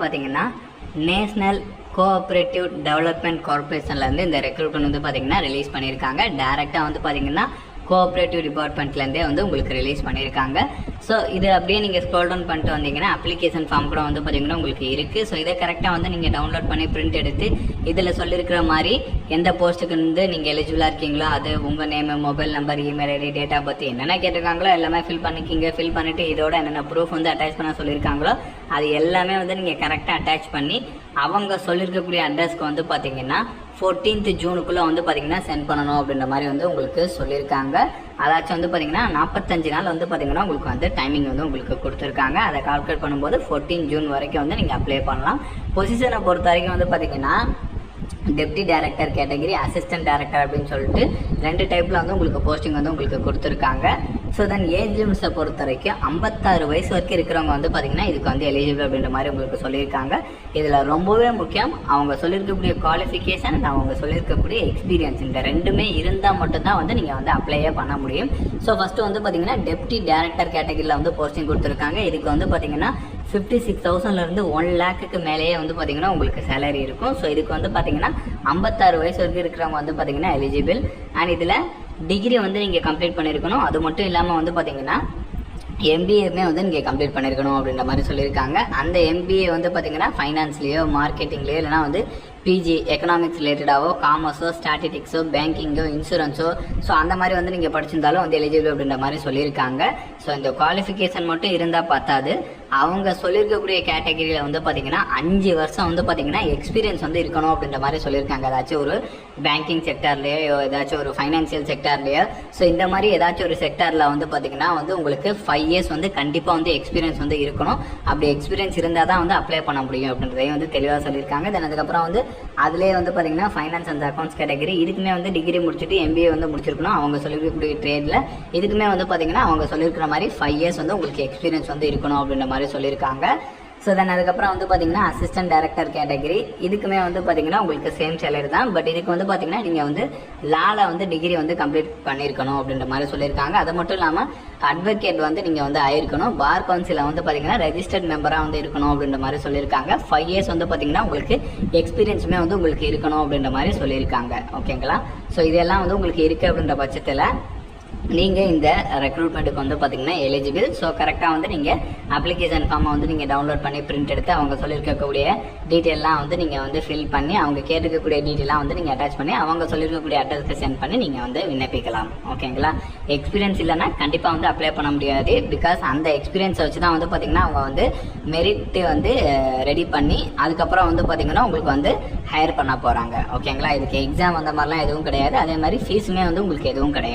பார்த்தீங்கன்னா national cooperative development கார்பரேஷன்லேருந்து இந்த recruitment வந்து பார்த்தீங்கன்னா ரிலீஸ் பண்ணியிருக்காங்க. டேரெக்டாக வந்து பார்த்தீங்கன்னா கோஆப்ரேட்டிவ் டிபார்ட்மெண்ட்லேருந்தே வந்து உங்களுக்கு ரிலீஸ் பண்ணியிருக்காங்க. ஸோ இது அப்படியே நீங்கள் ஸ்க்ரோல் டவுன் பண்ணிட்டு வந்தீங்கன்னா அப்ளிகேஷன் ஃபார்ம் கூட வந்து பார்த்தீங்கன்னா உங்களுக்கு இருக்குது. ஸோ இதை கரெக்டாக வந்து நீங்கள் டவுன்லோட் பண்ணி பிரிண்ட் எடுத்து இதில் சொல்லியிருக்கிற மாதிரி எந்த போஸ்ட்டுக்கு வந்து நீங்கள் எலிஜிபிளாக இருக்கீங்களோ அது உங்கள் name, mobile number, email ID, date of birth என்னென்ன கேட்டிருக்காங்களோ எல்லாமே ஃபில் பண்ணிக்கிங்க. ஃபில் பண்ணிவிட்டு இதோட என்னென்ன ப்ரூஃப் வந்து அட்டாச் பண்ண சொல்லியிருக்காங்களோ அது எல்லாமே வந்து நீங்கள் கரெக்டாக அட்டாச் பண்ணி அவங்க சொல்லியிருக்கக்கூடிய அட்ரஸ்க்கு வந்து பார்த்தீங்கன்னா 14th ஜூனுக்குள்ளே வந்து பார்த்தீங்கன்னா சென்ட் பண்ணணும் அப்படின்ற மாதிரி வந்து உங்களுக்கு சொல்லியிருக்காங்க. அதாச்சும் வந்து பார்த்தீங்கன்னா 45 நாள் வந்து பார்த்தீங்கன்னா உங்களுக்கு வந்து டைமிங் வந்து உங்களுக்கு கொடுத்துருக்காங்க. அதை கால்குலேட் பண்ணும்போது 14 ஜூன் வரைக்கும் வந்து நீங்கள் அப்ளை பண்ணலாம். பொசிஷனை பொறுத்த வரைக்கும் வந்து பார்த்தீங்கன்னா deputy director category, assistant director அப்படின்னு சொல்லிட்டு 2 டைப்பில் வந்து உங்களுக்கு போஸ்டிங் வந்து உங்களுக்கு கொடுத்துருக்காங்க. ஸோ தென் ஏஜ் லிமிட்ஸை பொறுத்த வரைக்கும் 56 வயசு வரைக்கும் இருக்கிறவங்க வந்து பார்த்தீங்கன்னா இதுக்கு வந்து எலிஜிபிள் அப்படின்ற மாதிரி உங்களுக்கு சொல்லியிருக்காங்க. இதில் ரொம்பவே முக்கியம் அவங்க சொல்லியிருக்கக்கூடிய குவாலிஃபிகேஷன் அண்ட் அவங்க சொல்லியிருக்கக்கூடிய எக்ஸ்பீரியன்ஸ், இந்த ரெண்டுமே இருந்தால் மட்டும்தான் வந்து நீங்கள் வந்து அப்ளையே பண்ண முடியும். ஸோ ஃபஸ்ட்டு வந்து பார்த்தீங்கன்னா டெப்டி டைரக்டர் கேட்டகரியில் வந்து போஸ்டிங் கொடுத்துருக்காங்க. இதுக்கு வந்து பார்த்தீங்கன்னா 56,000லேருந்து 1 லேக்குக்கு மேலேயே வந்து பார்த்தீங்கன்னா உங்களுக்கு சேலரி இருக்கும். ஸோ இதுக்கு வந்து பார்த்தீங்கன்னா 56 வயசு வரைக்கும் இருக்கிறவங்க வந்து பார்த்தீங்கன்னா எலிஜிபிள். அண்ட் இதில் டிகிரி வந்து நீங்கள் கம்ப்ளீட் பண்ணியிருக்கணும். அது மட்டும் இல்லாமல் வந்து பார்த்தீங்கன்னா எம்பிஏமே வந்து நீங்கள் கம்ப்ளீட் பண்ணியிருக்கணும் அப்படின்ற மாதிரி சொல்லியிருக்காங்க. அந்த எம்பிஏ வந்து பார்த்தீங்கன்னா ஃபைனான்ஸ்லேயோ, மார்க்கெட்டிங்லேயோ, இல்லைனா வந்து பிஜி எக்கனாமிக்ஸ் ரிலேட்டடாவோ, காமர்ஸோ, ஸ்டாட்டிஸ்டிக்ஸோ, பேங்கிங்கோ, இன்சூரன்ஸோ, ஸோ அந்த மாதிரி வந்து நீங்கள் படிச்சிருந்தாலும் வந்து எலிஜிபிள் அப்படின்ற மாதிரி சொல்லியிருக்காங்க. ஸோ இந்த குவாலிஃபிகேஷன் மட்டும் இருந்தால் பார்த்தாது, அவங்க சொல்லியிருக்கக்கூடிய கேட்டகரியில் வந்து பார்த்தீங்கன்னா 5 வருஷம் வந்து பார்த்தீங்கன்னா எக்ஸ்பீரியன்ஸ் வந்து இருக்கணும் அப்படின்ற மாதிரி சொல்லியிருக்காங்க. ஏதாச்சும் ஒரு பேங்கிங் செக்டார்லேயோ, ஏதாச்சும் ஒரு ஃபைனான்சியல் செக்டார்லேயோ, ஸோ இந்த மாதிரி ஏதாச்சும் ஒரு செக்டாரில் வந்து பார்த்தீங்கன்னா வந்து உங்களுக்கு 5 இயர்ஸ் வந்து கண்டிப்பாக வந்து எக்ஸ்பீரியன்ஸ் வந்து இருக்கணும். அப்படி எக்ஸ்பீரியன்ஸ் இருந்தால் தான் வந்து அப்ளை பண்ண முடியும் அப்படின்றதையும் வந்து தெளிவாக சொல்லியிருக்காங்க. தென் அதுக்கப்புறம் வந்து அதுலேயே வந்து பார்த்தீங்கன்னா ஃபைனான்ஸ் அண்ட் அக்கௌண்ட்ஸ் கேட்டகரி, இதுக்குமே வந்து டிகிரி முடிச்சுட்டு எம்பிஏ வந்து முடிச்சிருக்கணும். அவங்க சொல்லியிருக்கக்கூடிய ட்ரேடில் இதுக்குமே வந்து பார்த்தீங்கன்னா அவங்க சொல்லியிருக்கிற மாதிரி 5 இயர்ஸ் வந்து உங்களுக்கு எக்ஸ்பீரியன்ஸ் வந்து இருக்கணும் அப்படின்ற மாதிரி சொல்லியிருக்காங்க. ஸோ தென் அதுக்கப்புறம் வந்து பார்த்தீங்கன்னா அசிஸ்டன்ட் டைரக்டர் கேட்டகரி, இதுக்குமே வந்து பார்த்தீங்கன்னா உங்களுக்கு சேம் சேலரி தான். பட் இதுக்கு வந்து பார்த்தீங்கன்னா நீங்கள் வந்து லாவில் வந்து டிகிரி வந்து கம்ப்ளீட் பண்ணியிருக்கணும் அப்படின்ற மாதிரி சொல்லியிருக்காங்க. அது மட்டும் இல்லாமல் அட்வொகேட் வந்து நீங்கள் வந்து ஆயிருக்கணும். பார் கவுன்சிலில் வந்து பார்த்தீங்கன்னா ரெஜிஸ்டர்ட் மெம்பராக வந்து இருக்கணும் அப்படின்ற மாதிரி சொல்லியிருக்காங்க. 5 இயர்ஸ் வந்து பார்த்தீங்கன்னா உங்களுக்கு எக்ஸ்பீரியன்ஸுமே வந்து உங்களுக்கு இருக்கணும் அப்படின்ற மாதிரி சொல்லியிருக்காங்க. ஓகேங்களா? ஸோ இதெல்லாம் வந்து உங்களுக்கு இருக்குது அப்படின்ற பட்சத்தில் நீங்கள் இந்த ரெக்ரூட்மெண்ட்டுக்கு வந்து பார்த்தீங்கன்னா எலிஜிபிள். ஸோ கரெக்டாக வந்து நீங்கள் அப்ளிகேஷன் ஃபார்மை வந்து நீங்கள் டவுன்லோட் பண்ணி பிரிண்ட் எடுத்து அவங்க சொல்லியிருக்கக்கூடிய டீட்டெயிலாம் வந்து நீங்கள் வந்து ஃபில் பண்ணி அவங்க கேட்டுக்கக்கூடிய டீட்டெயிலாம் வந்து நீங்கள் அட்டாச் பண்ணி அவங்க சொல்லியிருக்கக்கூடிய அட்ரஸ்க்கு சென்ட் பண்ணி நீங்கள் வந்து விண்ணப்பிக்கலாம். ஓகேங்களா? எக்ஸ்பீரியன்ஸ் இல்லைன்னா கண்டிப்பாக வந்து அப்ளை பண்ண முடியாது. பிகாஸ் அந்த எக்ஸ்பீரியன்ஸை வச்சு தான் வந்து பார்த்தீங்கன்னா அவங்க வந்து மெரிட் வந்து ரெடி பண்ணி அதுக்கப்புறம் வந்து பார்த்தீங்கன்னா உங்களுக்கு வந்து ஹையர் பண்ண போகிறாங்க. ஓகேங்களா? இதுக்கு எக்ஸாம் அந்த மாதிரிலாம் எதுவும் கிடையாது. அதே மாதிரி ஃபீஸுமே வந்து உங்களுக்கு எதுவும் கிடையாது.